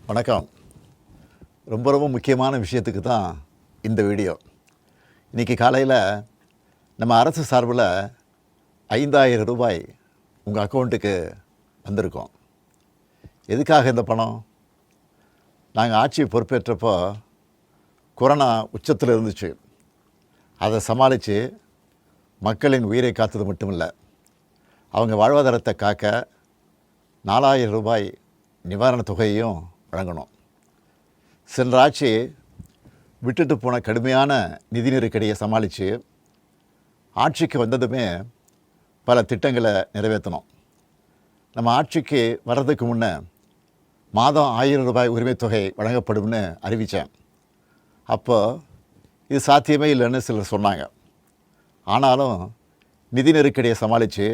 வணக்கம். ரொம்ப முக்கியமான விஷயத்துக்கு தான் இந்த வீடியோ. இன்றைக்கி காலையில் நம்ம அரசு சார்பில் 5,000 ரூபாய் உங்கள் அக்கௌண்ட்டுக்கு வந்திருக்கோம். எதுக்காக இந்த பணம்? நாங்கள் ஆட்சி பொறுப்பேற்றப்போ கொரோனா உச்சத்தில் இருந்துச்சு. அதை சமாளித்து மக்களின் உயிரை காத்தது மட்டும் இல்லை, அவங்க வாழ்வாதாரத்தை காக்க 4,000 ரூபாய் நிவாரணத் தொகையையும் வழங்கணும். சென்ற ஆட்சி விட்டுட்டு போன கடுமையான நிதி நெருக்கடியை சமாளித்து ஆட்சிக்கு வந்ததுமே பல திட்டங்களை நிறைவேற்றணும். நம்ம ஆட்சிக்கு வர்றதுக்கு முன்னே மாதம் 1,000 ரூபாய் உரிமைத் தொகை வழங்கப்படும்னு அறிவித்தேன். அப்போ இது சாத்தியமே இல்லைன்னு சிலர் சொன்னாங்க. ஆனாலும் நிதி நெருக்கடியை சமாளித்து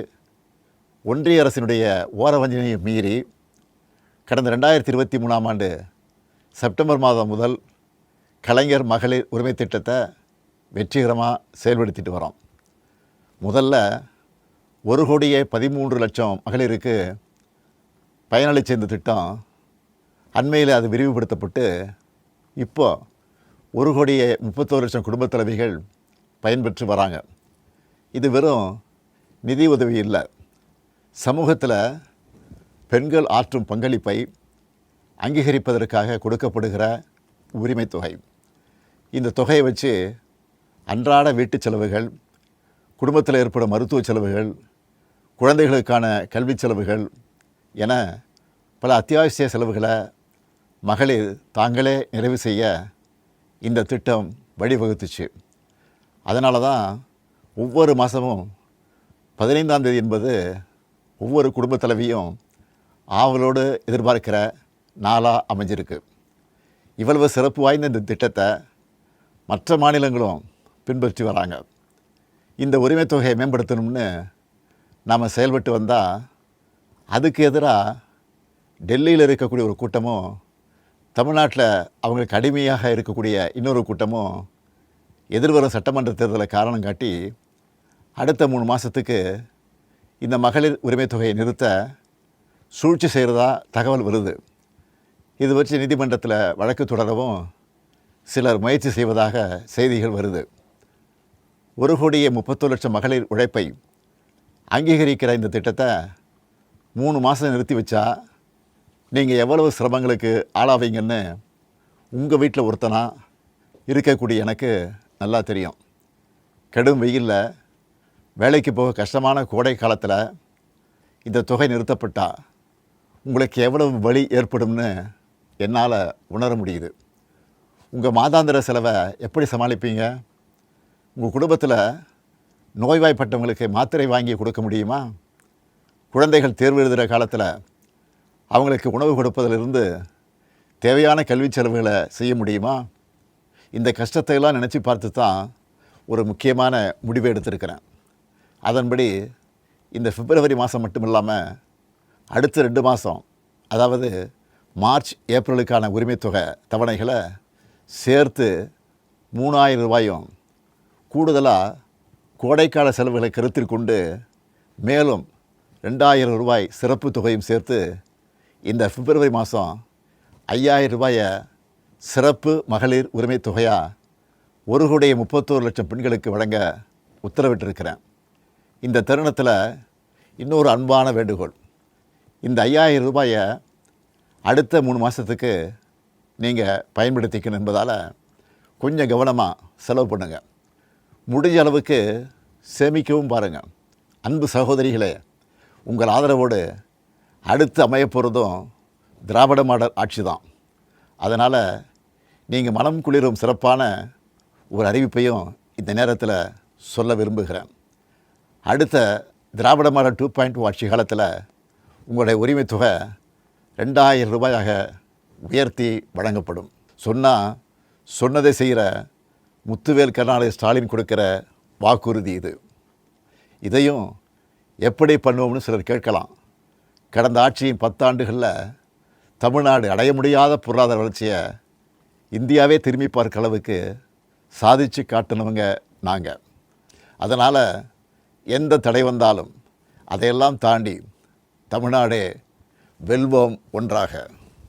ஒன்றிய அரசினுடைய ஓரவஞ்சனையை மீறி கடந்த 2023ஆம் ஆண்டு செப்டம்பர் மாதம் முதல் கலைஞர் மகளிர் உரிமை திட்டத்தை வெற்றிகரமாக செயல்படுத்திட்டு வரோம். முதல்ல 1,13,00,000 மகளிருக்கு பயனளித்த இந்த திட்டம் அண்மையில் அது விரிவுபடுத்தப்பட்டு இப்போ 1,31,00,000 குடும்பத் தலைவிகள் பயன்பெற்று வராங்க. இது வெறும் நிதி உதவி இல்லை, சமூகத்தில் பெண்கள் ஆற்றும் பங்களிப்பை அங்கீகரிப்பதற்காக கொடுக்கப்படுகிற உரிமை தொகை. இந்த தொகையை வச்சு அன்றாட வீட்டு செலவுகள், குடும்பத்தில் ஏற்படும் மருத்துவ செலவுகள், குழந்தைகளுக்கான கல்வி செலவுகள் என பல அத்தியாவசிய செலவுகளை மகளிர் தாங்களே நிறைவு செய்ய இந்த திட்டம் வழிவகுத்துச்சு. அதனால தான் ஒவ்வொரு மாதமும் 15ஆம் தேதி என்பது ஒவ்வொரு குடும்பத் தலைவியும் ஆவலோடு எதிர்பார்க்கிற நாளாக அமைஞ்சிருக்கு. இவ்வளவு சிறப்பு வாய்ந்த இந்த திட்டத்தை மற்ற மாநிலங்களும் பின்பற்றி வராங்க. இந்த உரிமை தொகையை மேம்படுத்தணும்னு நாம் செயல்பட்டு வந்தால் அதுக்கு எதிராக டெல்லியில் இருக்கக்கூடிய ஒரு கூட்டமும், தமிழ்நாட்டில் அவங்களுக்கு அடிமையாக இருக்கக்கூடிய இன்னொரு கூட்டமும் எதிர்வரும் சட்டமன்ற தேர்தலை காரணம் காட்டி அடுத்த 3 மாதத்துக்கு இந்த மகளிர் உரிமை தொகையை நிறுத்த சூழ்ச்சி செய்கிறதா தகவல் வருது. இது வச்சு நீதிமன்றத்தில் வழக்கு தொடரவும் சிலர் முயற்சி செய்வதாக செய்திகள் வருது. 1,31,00,000 மகளிர் உழைப்பை அங்கீகரிக்கிற இந்த திட்டத்தை 3 மாதம் நிறுத்தி வச்சா நீங்கள் எவ்வளவு சிரமங்களுக்கு ஆளாவீங்கன்னு உங்கள் வீட்டில் ஒருத்தனாக இருக்கக்கூடிய எனக்கு நல்லா தெரியும். கடும் வெயிலில் வேலைக்கு போக கஷ்டமான கோடை காலத்தில் இந்த தொகை நிறுத்தப்பட்டால் உங்களுக்கு எவ்வளவு வலி ஏற்படும்னு என்னால் உணர முடியுது. உங்கள் மாதாந்திர செலவை எப்படி சமாளிப்பீங்க? உங்கள் குடும்பத்தில் நோய்வாய்ப்பட்டவங்களுக்கு மாத்திரை வாங்கி கொடுக்க முடியுமா? குழந்தைகள் தேர்வு எழுதுகிற காலத்தில் அவங்களுக்கு உணவு கொடுப்பதிலிருந்து தேவையான கல்வி செலவுகளை செய்ய முடியுமா? இந்த கஷ்டத்தையெல்லாம் நினச்சி பார்த்து தான் ஒரு முக்கியமான முடிவை எடுத்திருக்கிறேன். அதன்படி இந்த பிப்ரவரி மாதம் மட்டும் இல்லாமல் அடுத்த 2 மாதம், அதாவது மார்ச் ஏப்ரலுக்கான உரிமை தொகை தவணைகளை சேர்த்து 3,000 ரூபாயும், கூடுதலாக கோடைக்கால செலவுகளை கருத்தில் கொண்டு மேலும் 2,000 ரூபாய் சிறப்பு தொகையும் சேர்த்து இந்த பிப்ரவரி மாதம் 5,000 ரூபாயை சிறப்பு மகளிர் உரிமை தொகையாக 1,31,00,000 பெண்களுக்கு வழங்க உத்தரவிட்டிருக்கிறேன். இந்த தருணத்தில் இன்னொரு அன்பான வேண்டுகோள். இந்த 5,000 ரூபாயை அடுத்த 3 மாதத்துக்கு நீங்கள் பயன்படுத்திக்கணும் என்பதால் கொஞ்சம் கவனமாக செலவு பண்ணுங்கள். முடிஞ்ச அளவுக்கு சேமிக்கவும் பாருங்கள். அன்பு சகோதரிகளே, உங்கள் ஆதரவோடு அடுத்து அமையப்போகிறதும் திராவிட மாடல் ஆட்சி தான். அதனால் நீங்கள் மனம் குளிரும் சிறப்பான ஒரு அறிவிப்பையும் இந்த நேரத்தில் சொல்ல விரும்புகிறேன். அடுத்த திராவிட மாடல் 2.0 ஆட்சி காலத்தில் உங்களுடைய உரிமை தொகை 2,000 ரூபாயாக உயர்த்தி வழங்கப்படும். சொன்னதை செய்கிற முத்துவேல் கருணாநிதி ஸ்டாலின் கொடுக்கிற வாக்குறுதி இது. இதையும் எப்படி பண்ணுவோம்னு சிலர் கேட்கலாம். கடந்த ஆட்சியின் 10 ஆண்டுகளில் தமிழ்நாடு அடைய முடியாத பொருளாதார வளர்ச்சியை இந்தியாவே திரும்பி பார்க்க அளவுக்கு சாதித்து காட்டினவங்க நாங்கள். அதனால் எந்த தடை வந்தாலும் அதையெல்லாம் தாண்டி தமிழ்நாடே வெல்வோம் ஒன்றாக.